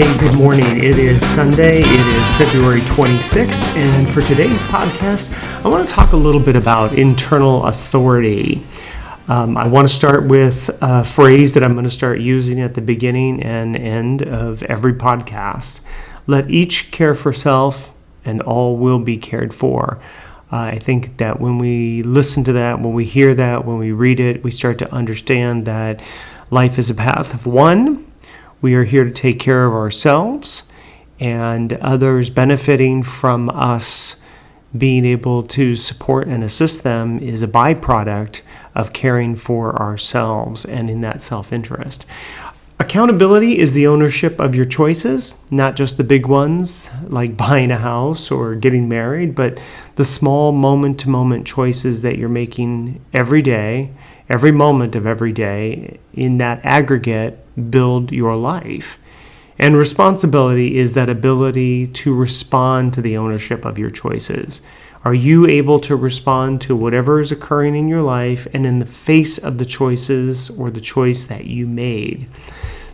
Hey, good morning. It is Sunday. It is February 26th. And for today's podcast, I want to talk a little bit about internal authority. I want to start with a phrase that I'm going to start using at the beginning and end of every podcast. Let each care for self, and all will be cared for. I think that when we listen to that, when we hear that, when we read it, we start to understand that life is a path of one. We are here to take care of ourselves and others benefiting from us being able to support and assist them is a byproduct of caring for ourselves and in that self-interest. Accountability is the ownership of your choices, not just the big ones like buying a house or getting married, but the small moment-to-moment choices that you're making every day, every moment of every day. In that aggregate, build your life. And responsibility is that ability to respond to the ownership of your choices. Are you able to respond to whatever is occurring in your life and in the face of the choices or the choice that you made?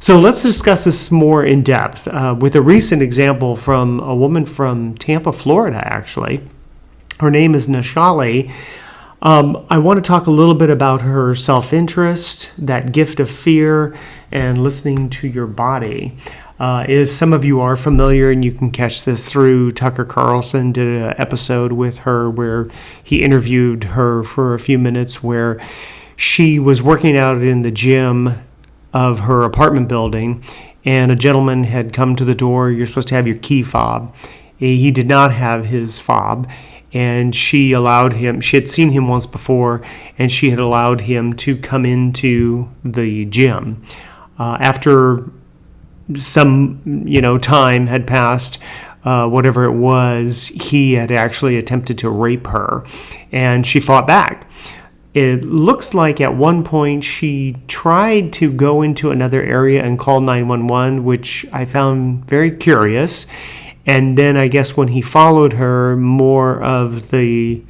So let's discuss this more in depth with a recent example from a woman from Tampa, Florida, actually. Her name is Nashali. I want to talk a little bit about her self-interest, that gift of fear, and listening to your body. If some of you are familiar, and you can catch this through Tucker Carlson did an episode with her where he interviewed her for a few minutes where she was working out in the gym of her apartment building, and a gentleman had come to the door. You're supposed to have your key fob. He did not have his fob. And she allowed him, she had seen him once before, and she had allowed him to come into the gym. After some, time had passed, whatever it was, he had actually attempted to rape her, and she fought back. It looks like at one point she tried to go into another area and call 911, which I found very curious. And then I guess when he followed her, more of the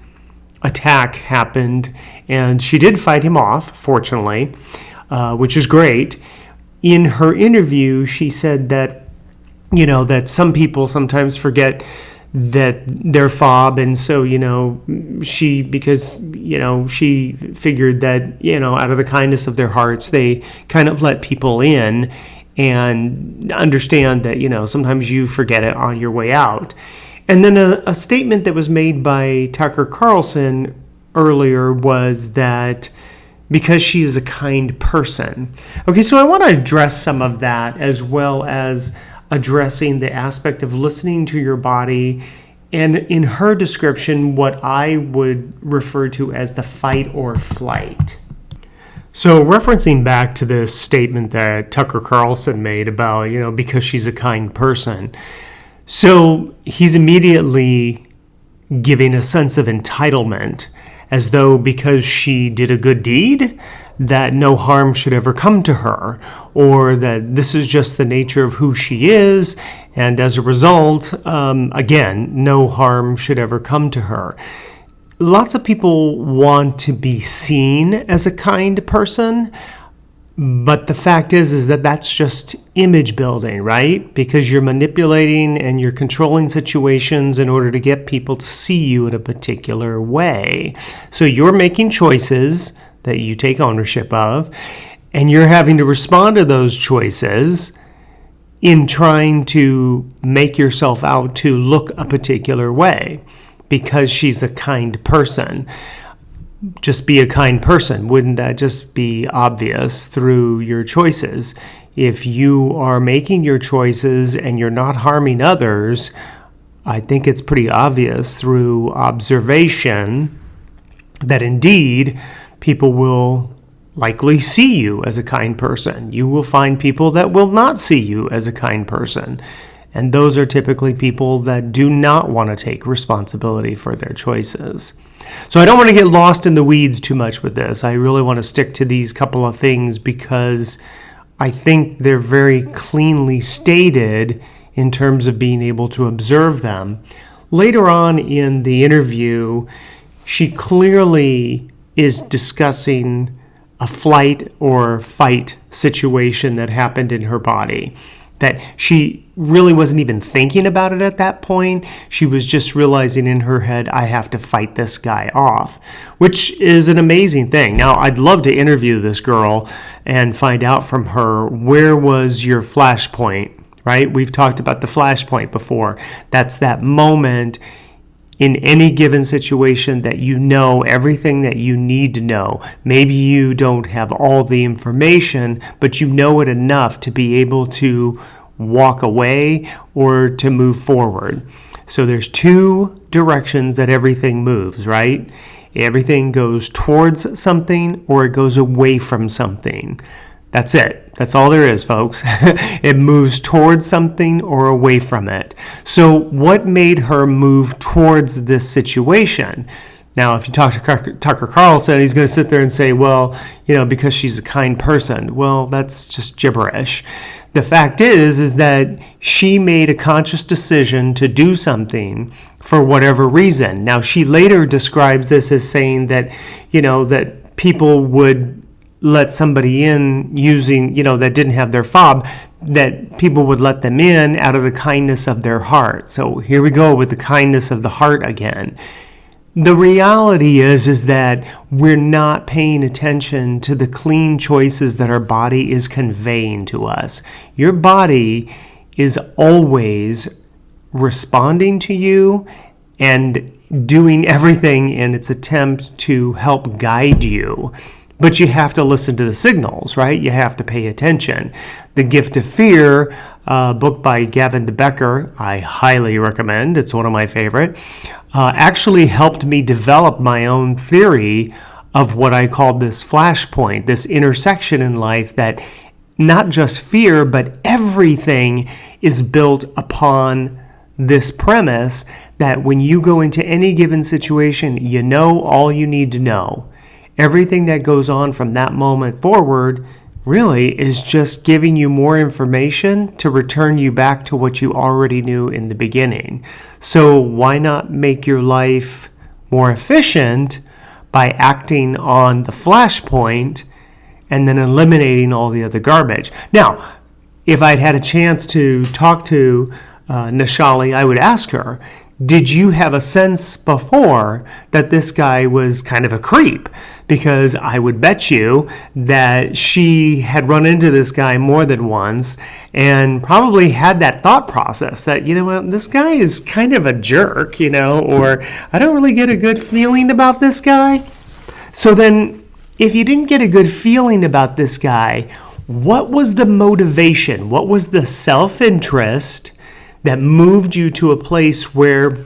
attack happened. And she did fight him off, fortunately, which is great. In her interview, she said that, that some people sometimes forget that they're fob. And so, she figured that, out of the kindness of their hearts, they kind of let people in. And understand that, sometimes you forget it on your way out. And then a statement that was made by Tucker Carlson earlier was that because she is a kind person. Okay, so I want to address some of that as well as addressing the aspect of listening to your body. And in her description, what I would refer to as the fight or flight. So referencing back to this statement that Tucker Carlson made about, because she's a kind person. So he's immediately giving a sense of entitlement as though because she did a good deed, that no harm should ever come to her, or that this is just the nature of who she is. And as a result, again, no harm should ever come to her. Lots of people want to be seen as a kind person, but the fact is that that's just image building, right? Because you're manipulating and you're controlling situations in order to get people to see you in a particular way. So you're making choices that you take ownership of, and you're having to respond to those choices in trying to make yourself out to look a particular way. Because she's a kind person. Just be a kind person. Wouldn't that just be obvious through your choices? If you are making your choices and you're not harming others, I think it's pretty obvious through observation that indeed people will likely see you as a kind person. You will find people that will not see you as a kind person. And those are typically people that do not want to take responsibility for their choices. So I don't want to get lost in the weeds too much with this. I really want to stick to these couple of things because I think they're very cleanly stated in terms of being able to observe them. Later on in the interview, she clearly is discussing a flight or fight situation that happened in her body. that she really wasn't even thinking about it at that point. She was just realizing in her head, I have to fight this guy off, which is an amazing thing. Now, I'd love to interview this girl and find out from her, where was your flashpoint, right? We've talked about the flashpoint before. That's that moment in any given situation that you know everything that you need to know. Maybe you don't have all the information, but you know it enough to be able to walk away or to move forward. So there's two directions that everything moves, right? Everything goes towards something or it goes away from something. That's it. That's all there is, folks. It moves towards something or away from it. So what made her move towards this situation? Now, if you talk to Tucker Carlson, he's going to sit there and say, well, because she's a kind person. Well, that's just gibberish. The fact is that she made a conscious decision to do something for whatever reason. Now, she later describes this as saying that, that people would let somebody in using, that didn't have their fob, that people would let them in out of the kindness of their heart. So here we go with the kindness of the heart again. The reality is that we're not paying attention to the clean choices that our body is conveying to us. Your body is always responding to you and doing everything in its attempt to help guide you. But you have to listen to the signals, right? You have to pay attention. The Gift of Fear, a book by Gavin de Becker, I highly recommend. It's one of my favorite. Actually helped me develop my own theory of what I called this flashpoint, this intersection in life that not just fear, but everything is built upon this premise that when you go into any given situation, you know all you need to know. Everything that goes on from that moment forward really is just giving you more information to return you back to what you already knew in the beginning. So why not make your life more efficient by acting on the flashpoint and then eliminating all the other garbage? Now, if I'd had a chance to talk to Nishali, I would ask her, did you have a sense before that this guy was kind of a creep? Because I would bet you that she had run into this guy more than once and probably had that thought process that, this guy is kind of a jerk, or I don't really get a good feeling about this guy. So then, if you didn't get a good feeling about this guy, what was the motivation? What was the self-interest that moved you to a place where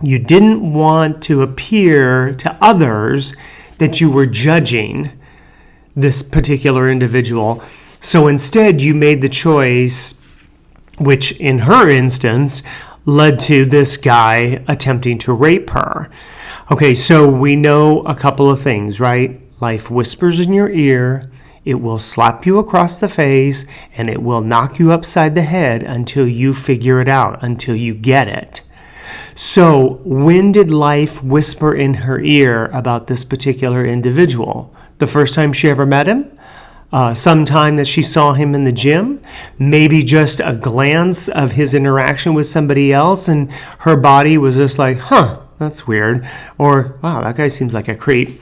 you didn't want to appear to others that you were judging this particular individual? So instead, you made the choice, which in her instance led to this guy attempting to rape her. Okay, so we know a couple of things, right? Life whispers in your ear. It will slap you across the face, and it will knock you upside the head until you figure it out, until you get it. So when did life whisper in her ear about this particular individual? The first time she ever met him? Sometime that she saw him in the gym? Maybe just a glance of his interaction with somebody else, and her body was just like, that's weird. Or, wow, that guy seems like a creep.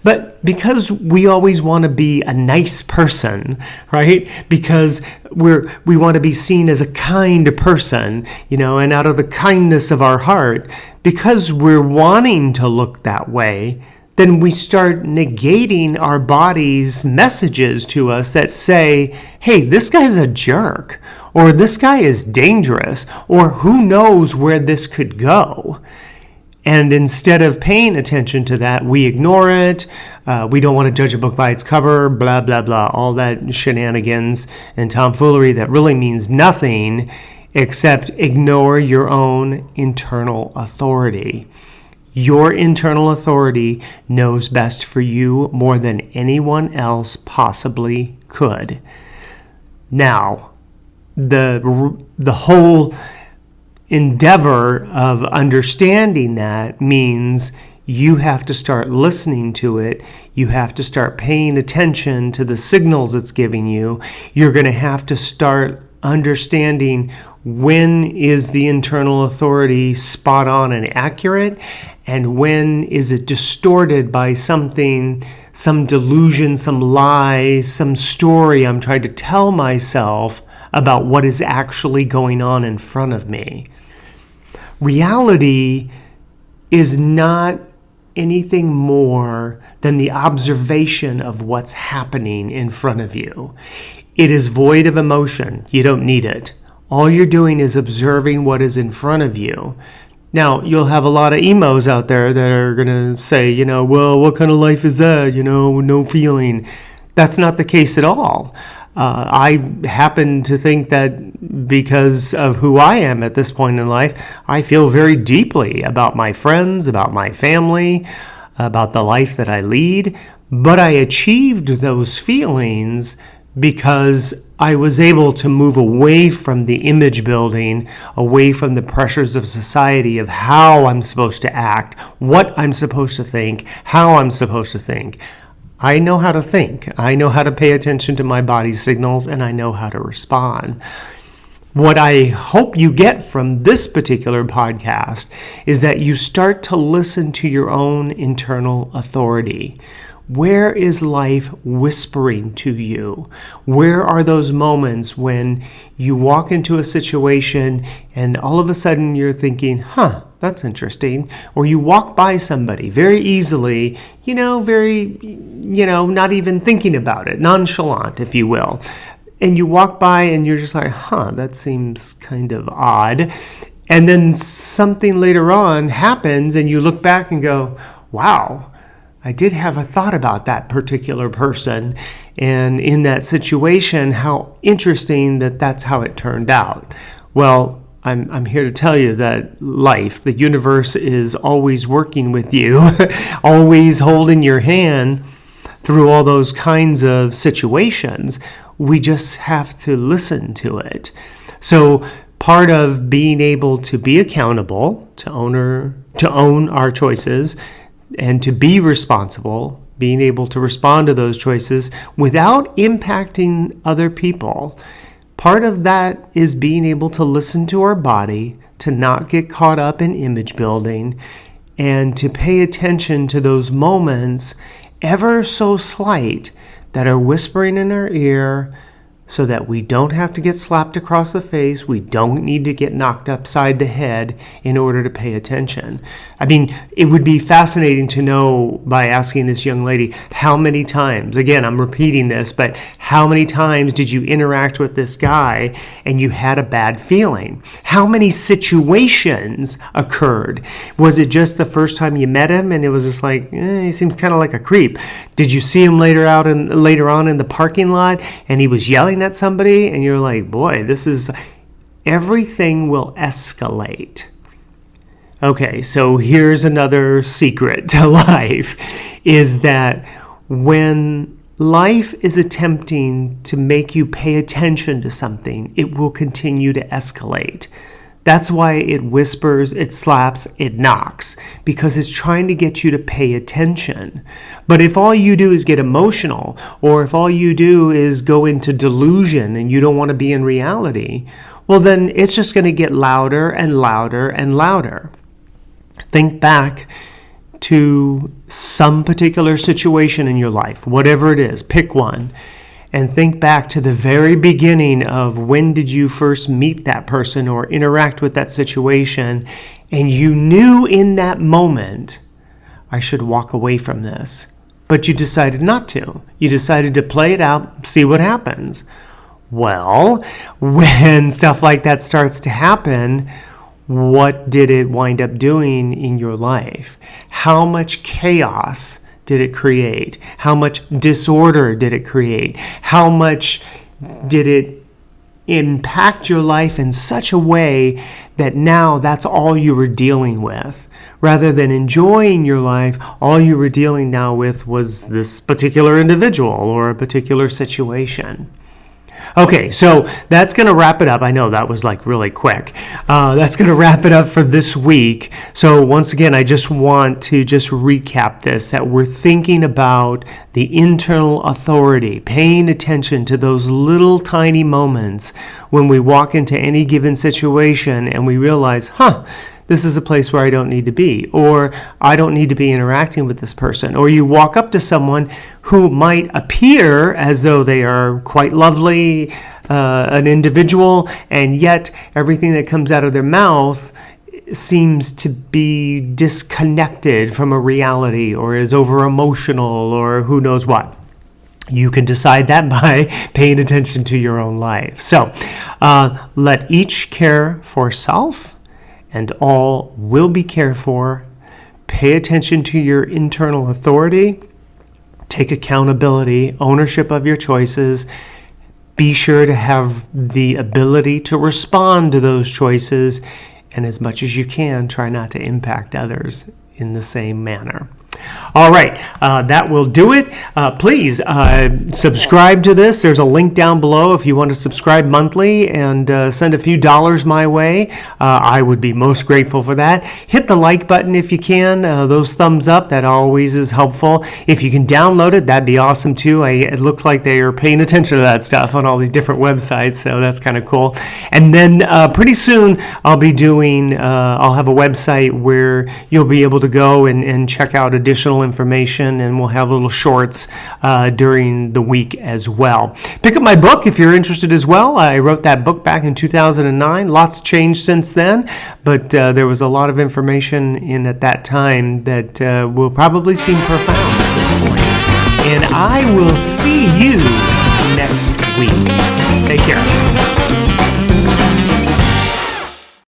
But because we always want to be a nice person, right? Because we want to be seen as a kind person, and out of the kindness of our heart, because we're wanting to look that way, then we start negating our body's messages to us that say, hey, this guy's a jerk, or this guy is dangerous, or who knows where this could go. And instead of paying attention to that, we ignore it. We don't want to judge a book by its cover, blah, blah, blah, all that shenanigans and tomfoolery that really means nothing except ignore your own internal authority. Your internal authority knows best for you more than anyone else possibly could. Now, the whole endeavor of understanding that means you have to start listening to it. You have to start paying attention to the signals it's giving you. You're going to have to start understanding when is the internal authority spot on and accurate, and when is it distorted by something, some delusion, some lie, some story I'm trying to tell myself about what is actually going on in front of me. Reality is not anything more than the observation of what's happening in front of you. It is void of emotion. You don't need it. All you're doing is observing what is in front of you. Now, you'll have a lot of emos out there that are going to say, well, what kind of life is that? No feeling. That's not the case at all. I happen to think that because of who I am at this point in life, I feel very deeply about my friends, about my family, about the life that I lead. But I achieved those feelings because I was able to move away from the image building, away from the pressures of society of how I'm supposed to act, what I'm supposed to think, how I'm supposed to think. I know how to think. I know how to pay attention to my body's signals, and I know how to respond. What I hope you get from this particular podcast is that you start to listen to your own internal authority. Where is life whispering to you? Where are those moments when you walk into a situation and all of a sudden you're thinking, that's interesting. Or you walk by somebody very easily, not even thinking about it, nonchalant, if you will. And you walk by and you're just like, that seems kind of odd. And then something later on happens and you look back and go, wow, I did have a thought about that particular person, and in that situation, how interesting that that's how it turned out. Well, I'm here to tell you that life, the universe, is always working with you, always holding your hand through all those kinds of situations. We just have to listen to it. So part of being able to be accountable, to own our choices, and to be responsible, being able to respond to those choices without impacting other people. Part of that is being able to listen to our body, to not get caught up in image building, and to pay attention to those moments, ever so slight, that are whispering in our ear, so that we don't have to get slapped across the face. We don't need to get knocked upside the head in order to pay attention. I mean, it would be fascinating to know, by asking this young lady, how many times, again, I'm repeating this, but how many times did you interact with this guy and you had a bad feeling? How many situations occurred? Was it just the first time you met him and it was just like, he seems kind of like a creep? Did you see him later on in the parking lot and he was yelling at somebody and you're like, boy, everything will escalate. Okay, so here's another secret to life, is that when life is attempting to make you pay attention to something, it will continue to escalate. That's why it whispers, it slaps, it knocks, because it's trying to get you to pay attention. But if all you do is get emotional, or if all you do is go into delusion and you don't want to be in reality, well, then it's just going to get louder and louder and louder. Think back to some particular situation in your life, whatever it is, pick one, and think back to the very beginning of when did you first meet that person or interact with that situation, and you knew in that moment, I should walk away from this. But you decided not to. You decided to play it out, see what happens. Well, when stuff like that starts to happen, what did it wind up doing in your life? How much chaos did it create? How much disorder did it create? How much did it impact your life in such a way that now that's all you were dealing with? Rather than enjoying your life, all you were dealing now with was this particular individual or a particular situation. Okay, so that's going to wrap it up. I know that was like really quick. That's going to wrap it up for this week. So once again, I just want to just recap this, that we're thinking about the internal authority, paying attention to those little tiny moments when we walk into any given situation and we realize, this is a place where I don't need to be, or I don't need to be interacting with this person. Or you walk up to someone who might appear as though they are quite lovely, an individual, and yet everything that comes out of their mouth seems to be disconnected from a reality, or is over emotional, or who knows what. You can decide that by paying attention to your own life. So let each care for self, and all will be cared for. Pay attention to your internal authority. Take accountability, ownership of your choices. Be sure to have the ability to respond to those choices. And as much as you can, try not to impact others in the same manner. All right, that will do it. Please subscribe to this. There's a link down below if you want to subscribe monthly and send a few dollars my way. I would be most grateful for that. Hit the like button if you can. Those thumbs up, that always is helpful. If you can download it, that'd be awesome too. It looks like they are paying attention to that stuff on all these different websites, so that's kind of cool. And then pretty soon I'll be doing, I'll have a website where you'll be able to go and check out additional information, and we'll have little shorts during the week as well. Pick up my book if you're interested as well. I wrote that book back in 2009. Lots changed since then, but there was a lot of information in at that time that will probably seem profound at this point. And I will see you next week. Take care.